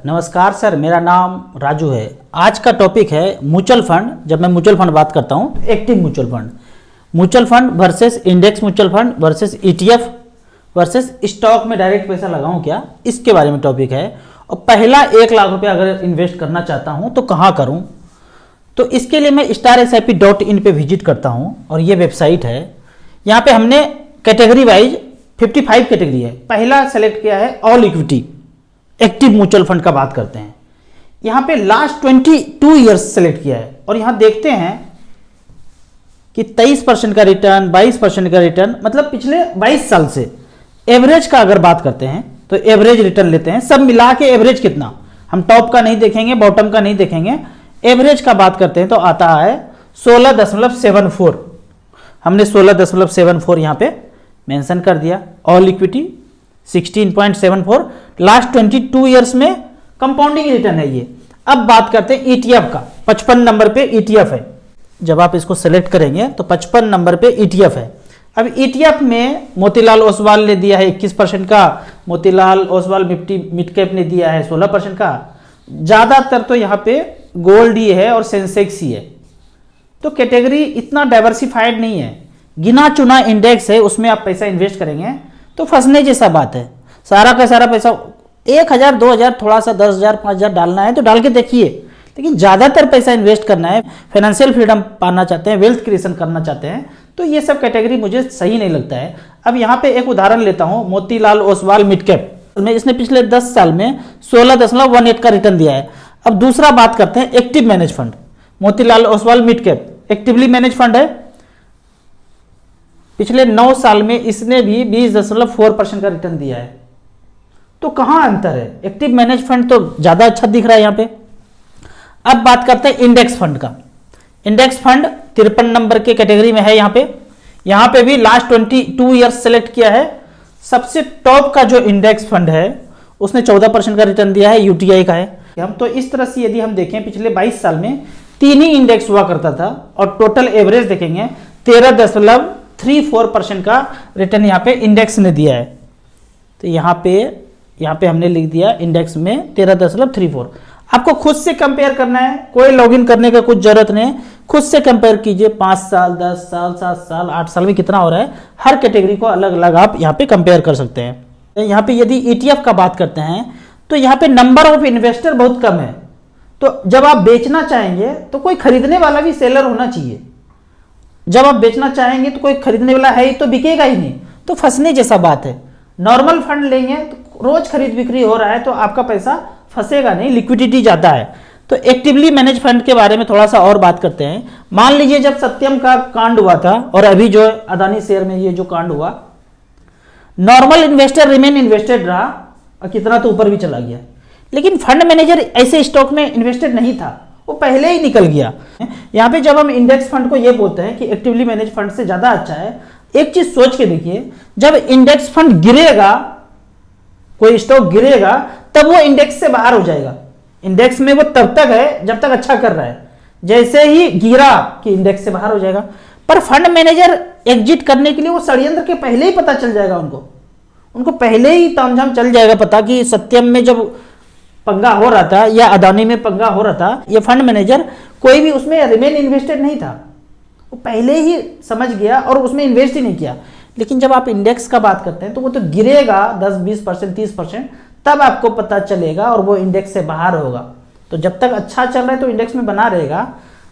नमस्कार सर, मेरा नाम राजू है। आज का टॉपिक है म्यूचुअल फंड। जब मैं म्यूचुअल फंड बात करता हूँ, active mutual fund versus index mutual fund versus ETF versus stock में डायरेक्ट पैसा लगाऊं क्या, इसके बारे में टॉपिक है। और पहला 1 लाख रुपया अगर इन्वेस्ट करना चाहता हूँ तो कहाँ करूँ, तो इसके लिए मैं StarSIP.in पे विजिट करता हूँ और ये वेबसाइट है। यहाँ पे हमने कैटेगरी वाइज 55 कैटेगरी है। पहला सेलेक्ट किया है all equity active mutual fund का बात करते हैं। यहाँ पे लास्ट 22 ईयर्स सेलेक्ट किया है और यहाँ देखते हैं कि 23% का रिटर्न, 22% का रिटर्न, मतलब पिछले 22 साल से एवरेज का अगर बात करते हैं तो एवरेज रिटर्न लेते हैं। सब मिला के एवरेज कितना, हम टॉप का नहीं देखेंगे, बॉटम का नहीं देखेंगे, एवरेज का बात करते हैं तो आता है 16.74। हमने 16.74 यहाँ पे मेंशन कर दिया। ऑल इक्विटी 16.74, लास्ट 22 ईयर्स में कंपाउंडिंग रिटर्न है ये। अब बात करते हैं ईटीएफ का। 55 नंबर पे ईटीएफ है। जब आप इसको सेलेक्ट करेंगे तो 55 नंबर पे ईटीएफ है। अब ईटीएफ में मोतीलाल ओसवाल ने दिया है 21% का, Motilal Oswal Nifty mid cap ने दिया है 16% का। ज़्यादातर तो यहाँ पे गोल्ड ही है और सेंसेक्स ही है, तो कैटेगरी इतना डाइवर्सिफाइड नहीं है। गिना चुना इंडेक्स है, उसमें आप पैसा इन्वेस्ट करेंगे तो फंसने जैसा बात है। सारा का सारा पैसा 1000, 2000, थोड़ा सा 10,000, 5,000 डालना है तो डाल के देखिए, लेकिन ज़्यादातर पैसा इन्वेस्ट करना है। फाइनेंशियल फ्रीडम पाना चाहते हैं, वेल्थ क्रिएशन करना चाहते हैं, तो ये सब कैटेगरी मुझे सही नहीं लगता है। अब यहाँ पे एक उदाहरण लेता हूँ, मोतीलाल ओसवाल मिड कैप में इसने पिछले 10 साल में 16.18 का रिटर्न दिया है। अब दूसरा बात करते हैं active manage fund. Motilal Oswal mid cap actively manage fund है। पिछले 9 साल में इसने भी 20.4% का रिटर्न दिया है। तो कहां अंतर है? एक्टिव मैनेज फंड तो ज्यादा अच्छा दिख रहा है यहाँ पे। अब बात करते हैं इंडेक्स फंड का। इंडेक्स फंड 53 नंबर के कैटेगरी में है। यहाँ पे भी लास्ट 22 ईयर्स सेलेक्ट किया है। सबसे टॉप का जो इंडेक्स फंड है उसने 14% का रिटर्न दिया है, यूटीआई का है। हम तो इस तरह से यदि हम देखें पिछले 22 साल में 3 ही इंडेक्स हुआ करता था और टोटल एवरेज देखेंगे 13.34% का रिटर्न यहाँ पे इंडेक्स ने दिया है। तो यहाँ पे हमने लिख दिया इंडेक्स में 13.34। आपको खुद से कंपेयर करना है, कोई लॉगिन करने का कुछ जरूरत नहीं है। खुद से कंपेयर कीजिए, 5 साल, 10 साल, 7 साल, 8 साल में कितना हो रहा है। हर कैटेगरी को अलग अलग आप यहाँ पे कंपेयर कर सकते हैं। यहाँ पे यदि ETF का बात करते हैं तो यहाँ पे नंबर ऑफ इन्वेस्टर बहुत कम है। तो जब आप बेचना चाहेंगे तो कोई खरीदने वाला भी सेलर होना चाहिए। जब आप बेचना चाहेंगे तो कोई खरीदने वाला है ही तो बिकेगा ही नहीं, तो फंसने जैसा बात है। नॉर्मल फंड लेंगे तो रोज खरीद बिक्री हो रहा है तो आपका पैसा फंसेगा नहीं, लिक्विडिटी ज्यादा है। तो एक्टिवली मैनेज फंड के बारे में थोड़ा सा और बात करते हैं। मान लीजिए जब सत्यम का कांड हुआ था और अभी जो अदानी शेयर में ये जो कांड हुआ, नॉर्मल इन्वेस्टर रिमेन इन्वेस्टेड रहा और कितना तो ऊपर भी चला गया, लेकिन फंड मैनेजर ऐसे स्टॉक में इन्वेस्टेड नहीं था, वो पहले ही निकल गया। यहाँ पे जब हम इंडेक्स फंड को ये बोलते हैं कि एक्टिवली मैनेज फंड से ज्यादा अच्छा है, एक चीज सोच के देखिए, जब इंडेक्स फंड गिरेगा, कोई स्टॉक गिरेगा, तब वो इंडेक्स से बाहर हो जाएगा। इंडेक्स में वो तब तक है जब तक अच्छा कर रहा है, जैसे ही गिरा कि इंडेक्स से बाहर हो जाएगा। पर फंड मैनेजर एग्जिट करने के लिए वो षड्यंत्र के पहले ही पता चल जाएगा, उनको पहले ही तामझाम चल जाएगा पता कि सत्यम में जब पंगा हो रहा था या अदानी में पंगा हो रहा था, ये फंड मैनेजर कोई भी उसमें रिमेन इन्वेस्टेड नहीं था, वो पहले ही समझ गया और उसमें इन्वेस्ट ही नहीं किया। लेकिन जब आप इंडेक्स का बात करते हैं तो वो तो गिरेगा 10, 20%, 30%, तब आपको पता चलेगा और वो इंडेक्स से बाहर होगा। तो जब तक अच्छा चल रहा है तो इंडेक्स में बना रहेगा,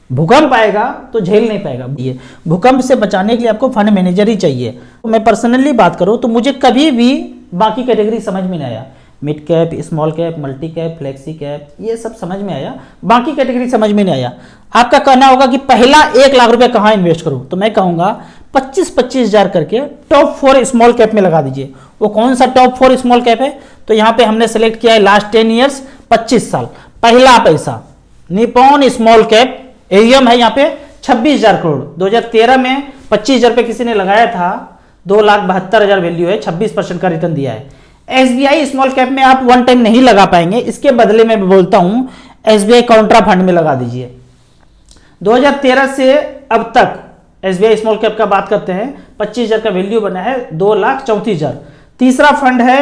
भूकंप आएगा तो झेल नहीं पाएगा। ये भूकंप से बचाने के लिए आपको फंड मैनेजर ही चाहिए। तो मैं पर्सनली बात करूं तो मुझे कभी भी बाकी कैटेगरी समझ में नहीं आया। Mid cap, small cap, multi cap, flexi cap, ये सब समझ में आया, बाकी कैटेगरी समझ में नहीं आया। आपका कहना होगा कि पहला 1 लाख रुपए कहाँ इन्वेस्ट करूं, तो मैं कहूंगा 25-25 हजार करके टॉप 4 स्मॉल कैप में लगा दीजिए। वो कौन सा टॉप 4 स्मॉल कैप है, तो यहाँ पे हमने सेलेक्ट किया है लास्ट 10 ईयर्स, 25 साल। पहला पैसा निपॉन स्मॉल कैप, एम है यहाँ पे 26,000 करोड़। 2013 में 25,000 रुपए किसी ने लगाया था, 2,72,000 वैल्यू है, 26% का रिटर्न दिया है। SBI स्मॉल कैप में आप वन टाइम नहीं लगा पाएंगे, इसके बदले में बोलता हूं SBI काउंट्रा फंड में लगा दीजिए। 2013 से अब तक SBI स्मॉल कैप का बात करते हैं, 25,000 का वैल्यू बना है, 2,34,000। तीसरा फंड है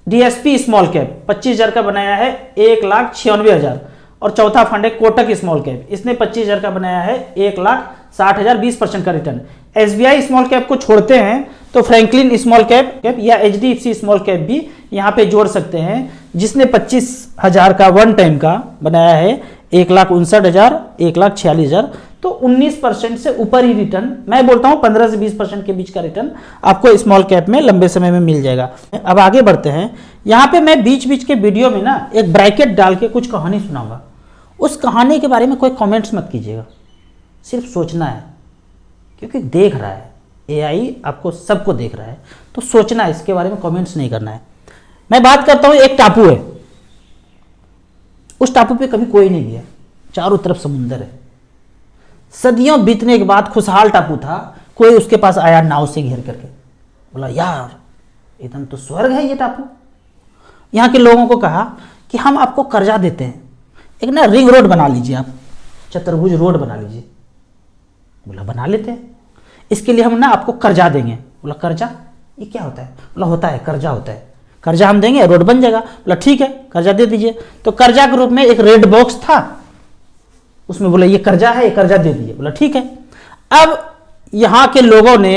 डीएसपी स्मॉल कैप 25,000 का बनाया है 1,96,000। और चौथा फंड है कोटक स्मॉल कैप, इसने 25,000 का बनाया है 1,60,000, 20% का रिटर्न। एसबीआई स्मॉल कैप को छोड़ते हैं तो फ्रैंकलिन स्मॉल कैप या एचडीएफसी स्मॉल कैप भी यहाँ पे जोड़ सकते हैं, जिसने 25,000 का वन टाइम का बनाया है 1,59,000, 1,46,000। तो 19% से ऊपर ही रिटर्न, मैं बोलता हूँ 15 से 20% के बीच का रिटर्न आपको स्मॉल कैप में लंबे समय में मिल जाएगा। अब आगे बढ़ते हैं। यहाँ पे मैं बीच बीच के वीडियो में ना एक ब्रैकेट डाल के कुछ कहानी सुनाऊंगा, उस कहानी के बारे में कोई कमेंट्स मत कीजिएगा, सिर्फ सोचना है, क्योंकि देख रहा है एआई, आपको सबको देख रहा है, तो सोचना है, इसके बारे में कमेंट्स नहीं करना है। मैं बात करता हूँ, एक टापू है, उस टापू पे कभी कोई नहीं गया, चारों तरफ समुंदर है, सदियों बीतने के बाद खुशहाल टापू था, कोई उसके पास आया नाव से घेर करके, बोला यार एकदम तो स्वर्ग है ये टापू। यहाँ के लोगों को कहा कि हम आपको कर्जा देते हैं, एक ना रिंग रोड बना लीजिए, आप चतुर्भुज रोड बना लीजिए। बोला बना लेते हैं, इसके लिए हम ना आपको कर्जा देंगे। बोला कर्जा, ये क्या होता है? बोला होता है, कर्जा होता है, कर्जा हम देंगे, रोड बन जाएगा। बोला ठीक है, कर्जा दे दीजिए। तो कर्जा के रूप में एक रेड बॉक्स था, उसमें बोला ये कर्जा है, ये कर्जा दे दीजिए। बोला ठीक है। अब यहाँ के लोगों ने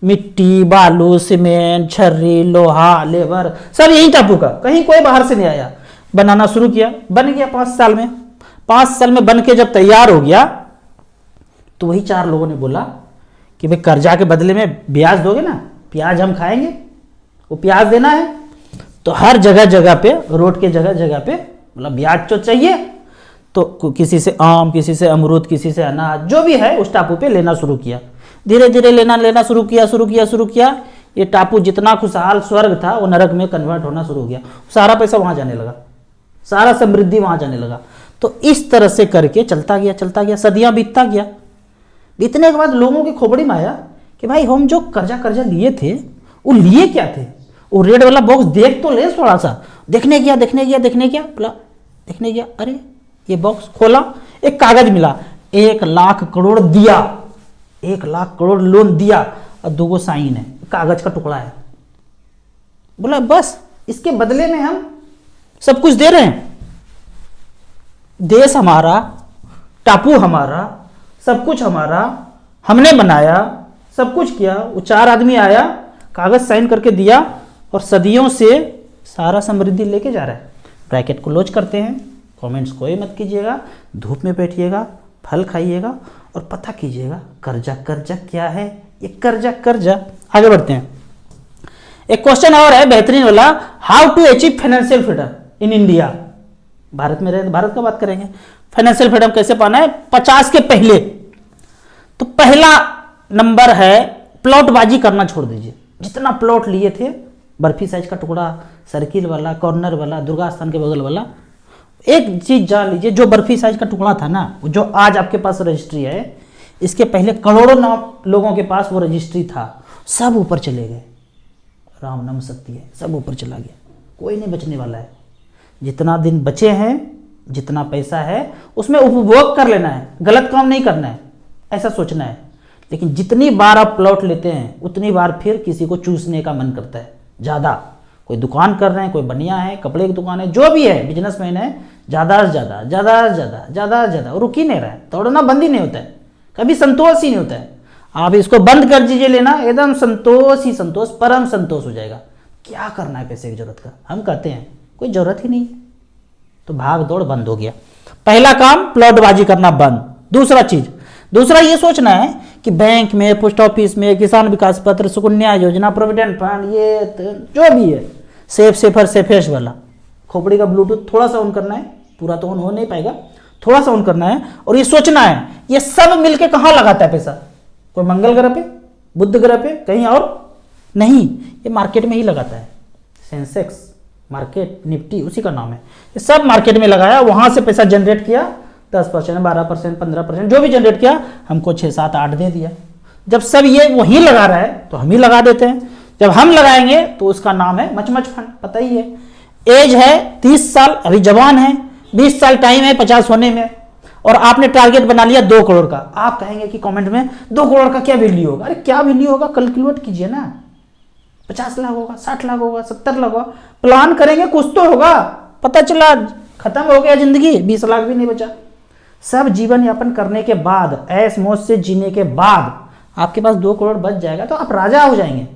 मिट्टी, बालू, सीमेंट, छर्री, लोहा, लेबर सब यही टापू का, कहीं कोई बाहर से नहीं आया, बनाना शुरू किया। बन गया 5 साल में। 5 साल में बन के जब तैयार हो गया तो वही 4 लोगों ने बोला कि भाई कर्जा के बदले में ब्याज दोगे ना, प्याज हम खाएंगे, वो प्याज देना है। तो हर जगह जगह पे, रोड के जगह जगह पे बोला ब्याज तो चाहिए। तो किसी से आम, किसी से अमरूद, किसी से अनाज, जो भी है उस टापू पे लेना शुरू किया। धीरे धीरे लेना शुरू किया। ये टापू जितना खुशहाल स्वर्ग था वो नरक में कन्वर्ट होना शुरू हो गया। सारा पैसा वहां जाने लगा, सारा समृद्धि वहां जाने लगा। तो इस तरह से करके चलता गया, सदियां बीतता गया। बीतने के बाद लोगों की खोपड़ी में आया कि भाई हम जो कर्जा लिए थे वो लिए क्या थे? वो रेड वाला बॉक्स देख तो ले थोड़ा सा। देखने गया, बोला देखने गया, अरे ये बॉक्स खोला, एक कागज मिला, 1 लाख करोड़ दिया, 1 लाख करोड़ लोन दिया और 2 साइन है, कागज का टुकड़ा है। बोला बस इसके बदले में हम सब कुछ दे रहे हैं। देश हमारा, टापू हमारा, सब कुछ हमारा, हमने बनाया, सब कुछ किया। वो 4 आदमी आया, कागज साइन करके दिया और सदियों से सारा समृद्धि लेके जा रहा है। ब्रैकेट को क्लोज करते हैं। कमेंट्स कोई मत कीजिएगा, धूप में बैठिएगा, फल खाइएगा और पता कीजिएगा कर्जा क्या है, ये कर्जा। आगे बढ़ते हैं। एक क्वेश्चन और है बेहतरीन वाला, how to achieve financial freedom in India. Bharat में रहे, भारत का बात करेंगे, फाइनेंशियल फ्रीडम कैसे पाना है 50 के पहले। तो पहला नंबर है प्लॉटबाजी करना छोड़ दीजिए। जितना प्लॉट लिए थे, बर्फी साइज का टुकड़ा, सर्किल वाला, कॉर्नर वाला, दुर्गा स्थान के बगल वाला, एक चीज जान लीजिए, जो बर्फी साइज का टुकड़ा था ना, जो आज आपके पास रजिस्ट्री है, इसके पहले करोड़ों लोगों के पास वो रजिस्ट्री था, सब ऊपर चले गए। राम नाम सत्य है, सब ऊपर चला गया, कोई नहीं बचने वाला है। जितना दिन बचे हैं, जितना पैसा है, उसमें उपभोग कर लेना है, गलत काम नहीं करना है, ऐसा सोचना है। लेकिन जितनी बार आप प्लॉट लेते हैं उतनी बार फिर किसी को चूसने का मन करता है ज़्यादा। कोई दुकान कर रहे हैं, कोई बनिया है, कपड़े की दुकान है, जो भी है, बिजनेसमैन है, ज़्यादा से ज़्यादा रुक ही नहीं रहा है, दौड़ना बंद ही नहीं होता है, कभी संतोष ही नहीं होता है। आप इसको बंद कर दीजिए लेना, एकदम संतोष ही संतोष, परम संतोष हो जाएगा। क्या करना है पैसे की जरूरत का? हम कहते हैं कोई जरूरत ही नहीं है, तो भाग दौड़ बंद हो गया। पहला काम प्लॉटबाजी करना बंद। दूसरा ये सोचना है कि बैंक में, पोस्ट ऑफिस में, किसान विकास पत्र, सुकन्या योजना, प्रोविडेंट फंड, ये जो भी है, सेफेस्ट वाला, खोपड़ी का ब्लूटूथ थोड़ा सा ऑन करना है, पूरा तो ऑन हो नहीं पाएगा, थोड़ा सा ऑन करना है। और ये सोचना है ये सब मिलके कहाँ लगाता है पैसा? कोई मंगल ग्रह पे, बुध ग्रह पे, कहीं और नहीं, ये मार्केट में ही लगाता है। सेंसेक्स मार्केट, निफ्टी उसी का नाम है। ये सब मार्केट में लगाया, वहां से पैसा जनरेट किया, 10%, 12%, 15%, जो भी जनरेट किया, हमको 6, 7, 8 दे दिया। जब सब ये वही लगा रहा है तो हम ही लगा देते हैं। जब हम लगाएंगे तो उसका नाम है मच फंड, पता ही है। एज है 30 साल, अभी जवान है, 20 साल टाइम है 50 होने में, और आपने टारगेट बना लिया 2 करोड़ का। आप कहेंगे कि कमेंट में 2 करोड़ का क्या वैल्यू होगा? अरे क्या वैल्यू होगा, कैलकुलेट कीजिए ना, 50 लाख होगा, 60 लाख होगा, 70 लाख होगा, प्लान करेंगे कुछ तो होगा। पता चला खत्म हो गया जिंदगी, 20 लाख भी नहीं बचा। सब जीवन यापन करने के बाद, ऐश मौज से जीने के बाद आपके पास 2 करोड़ बच जाएगा तो आप राजा हो जाएंगे।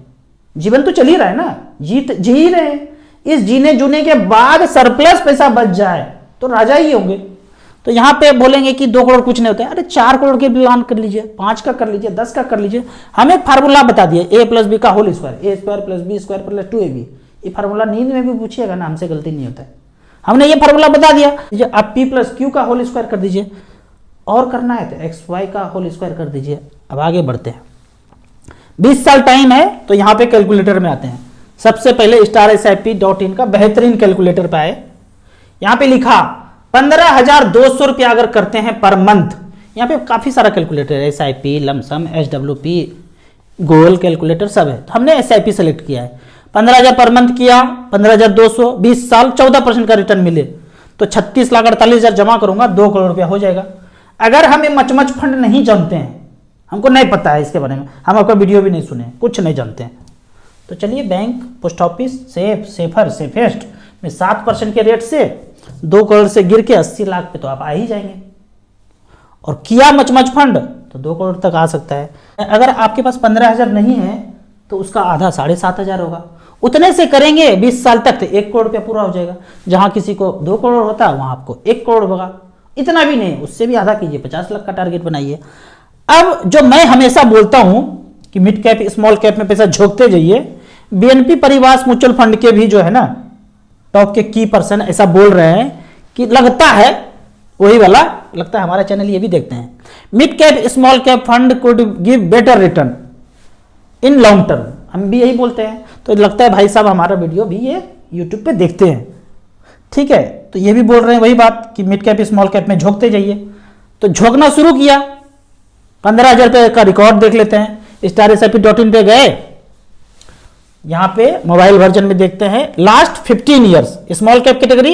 जीवन तो चल ही रहा है ना, जी ही रहे हैं। इस जीने जूने के बाद सरप्लस पैसा बच जाए तो राजा ही होंगे। तो यहाँ पे बोलेंगे कि 2 करोड़ कुछ नहीं होता है। अरे 4 करोड़ के प्लान कर लीजिए, 5 का कर लीजिए, 10 का कर लीजिए। हम एक फार्मूला बता दिए, a + b का whole square, a² + b² + 2ab। ये फार्मूला नींद में भी पूछिएगा ना, हमसे गलती नहीं होता है। हमने ये फार्मूला बता दिया। अब p + q का होल स्क्वायर कर दीजिए, और करना है तो xy का होल स्क्वायर कर दीजिए। अब आगे बढ़ते हैं। 20 साल टाइम है तो यहाँ पे कैलकुलेटर में आते हैं। सबसे पहले StarSIP.in का बेहतरीन कैलकुलेटर पे आए। यहाँ पे लिखा 15,200 रुपया अगर करते हैं पर मंथ। यहाँ पे काफी सारा कैलकुलेटर है, SIP, लमसम, SWP, गोल कैलकुलेटर सब है। तो हमने SIP सेलेक्ट किया है। 15,000 पर मंथ किया, 15,200, 20 साल 14% का रिटर्न मिले तो 36,48,000 जमा करूंगा, 2 करोड़ रुपया हो जाएगा। अगर हमें मचमच फंड नहीं जानते हैं, हमको नहीं पता है इसके बारे में, हम आपका वीडियो भी नहीं सुने, कुछ नहीं जानते हैं, तो चलिए bank, post office, safer, safest में 7% के रेट से 2 करोड़ से गिर के 80 लाख पे तो आप आ ही जाएंगे। और किया मचमच फंड तो 2 करोड़ तक आ सकता है। अगर आपके पास 15,000 नहीं है तो उसका आधा 7,500 होगा। उतने से करेंगे 20 साल तक तो 1 करोड़ रुपया पूरा हो जाएगा। जहां किसी को 2 करोड़ होता है वहां आपको 1 करोड़ होगा। इतना भी नहीं, उससे भी आधा कीजिए, 50 लाख का टारगेट बनाइए। अब जो मैं हमेशा बोलता हूं कि मिड कैप स्मॉल कैप में पैसा झोंकते जाइए, BNP परिवार म्यूचुअल फंड के भी जो है ना टॉप के की पर्सन ऐसा बोल रहे हैं कि लगता है वही वाला, लगता है हमारा चैनल ये भी देखते हैं, mid cap small cap fund could give better return in long term. हम भी यही बोलते हैं, तो लगता है भाई साहब हमारा वीडियो भी ये यूट्यूब पे देखते हैं। ठीक है, तो ये भी बोल रहे हैं वही बात कि मिड कैप स्मॉल कैप में झोंकते जाइए। तो झोंकना शुरू किया, 15,000 रुपये का रिकॉर्ड देख लेते हैं। StarSIP.in पे गए, यहां पे मोबाइल वर्जन में देखते हैं last 15 years small cap category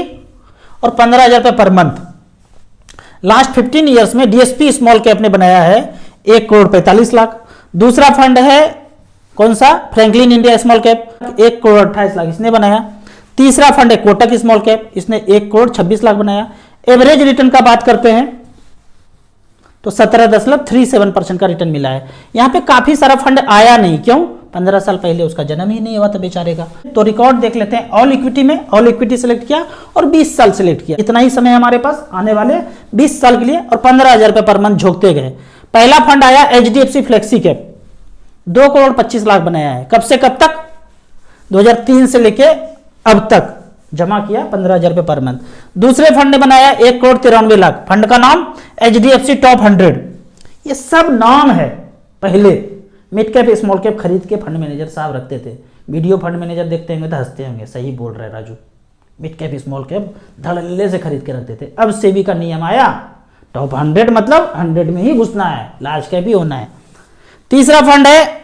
और 15,000 रुपये पर मंथ। लास्ट 15 ईयर्स में DSP स्मॉल कैप ने बनाया है 1 करोड़ 45 लाख। दूसरा फंड है कौन सा, Franklin India small cap, 1 crore 28 lakh इसने बनाया। तीसरा फंड है कोटक स्मॉल कैप, इसने 1 करोड़ 26 लाख बनाया। एवरेज रिटर्न का बात करते हैं तो 17.37% का रिटर्न मिला है। यहां पे काफी सारा फंड आया नहीं, क्यों, 15 साल पहले उसका जन्म ही नहीं हुआ था बेचारे का। तो रिकॉर्ड देख लेते हैं। ऑल इक्विटी में ऑल इक्विटी सिलेक्ट किया और 20 साल सिलेक्ट किया। इतना ही समय हमारे पास आने वाले 20 साल के लिए, और 15,000 रुपये पर मंथ झोंकते गए। पहला फंड आया HDFC flexi cap, 2 crore 25 lakh बनाया है। कब से कब तक, 2003 से लेके अब तक जमा किया 15,000 रुपये पर मंथ। दूसरे फंड ने बनाया 1 करोड़ 93 लाख। फंड का नाम HDFC टॉप 100। ये सब नाम है। पहले मिड कैप स्मॉल कैप खरीद के फंड मैनेजर साहब रखते थे। वीडियो फंड मैनेजर देखते होंगे तो हंसते होंगे, सही बोल रहे Raju, mid cap small cap धड़ल्ले से खरीद के रखते थे। अब सेबी का नियम आया, टॉप 100 मतलब 100 में ही घुसना है, लार्ज कैप ही होना है। तीसरा फंड है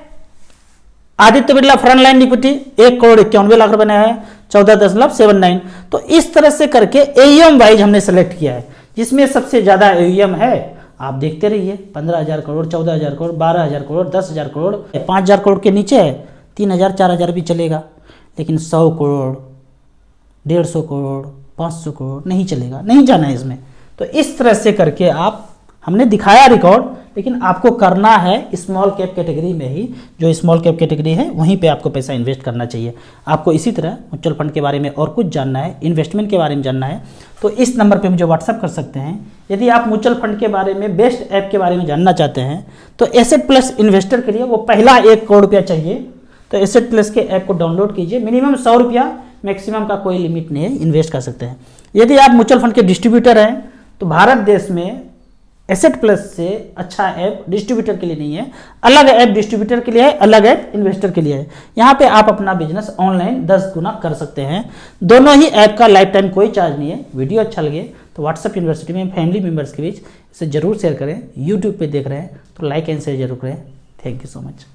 Aditya Birla front line equity, 1 crore 91 lakh रुपए बनाया है, 14.79। तो इस तरह से करके AUM वाइज हमने सेलेक्ट किया है, जिसमें सबसे ज्यादा AUM है आप देखते रहिए, 15,000 करोड़, 14,000 करोड़, 12,000 करोड़, 10,000 करोड़, 5,000 करोड़ के नीचे है 3,000 4,000 भी चलेगा, लेकिन 100 करोड़, 150 करोड़, 500 करोड़ नहीं चलेगा, नहीं जाना है इसमें। तो इस तरह से करके आप, हमने दिखाया रिकॉर्ड, लेकिन आपको करना है स्मॉल कैप कैटेगरी में ही। जो स्मॉल कैप कैटेगरी है वहीं पे आपको पैसा इन्वेस्ट करना चाहिए। आपको इसी तरह म्यूचुअल फंड के बारे में और कुछ जानना है, इन्वेस्टमेंट के बारे में जानना है, तो इस नंबर पे मुझे व्हाट्सअप कर सकते हैं। यदि आप म्यूचुअल फंड के बारे में, बेस्ट ऐप के बारे में जानना चाहते हैं तो एसेट प्लस इन्वेस्टर के लिए वो पहला 1 करोड़ रुपया चाहिए। तो एसेट प्लस के ऐप को डाउनलोड कीजिए, मिनिमम 100 रुपया, मैक्सिमम का कोई लिमिट नहीं है, इन्वेस्ट कर सकते हैं। यदि आप म्यूचुअल फंड के डिस्ट्रीब्यूटर हैं तो भारत देश में एसेट प्लस से अच्छा ऐप डिस्ट्रीब्यूटर के लिए नहीं है। अलग ऐप डिस्ट्रीब्यूटर के लिए है, अलग ऐप इन्वेस्टर के लिए है। यहाँ पे आप अपना बिजनेस ऑनलाइन 10 गुना कर सकते हैं। दोनों ही ऐप का लाइफ टाइम कोई चार्ज नहीं है। वीडियो अच्छा लगे तो व्हाट्सएप यूनिवर्सिटी में फैमिली मेम्बर्स के बीच इसे जरूर शेयर करें। यूट्यूब पे देख रहे हैं तो लाइक एंड शेयर जरूर करें। Thank you so much.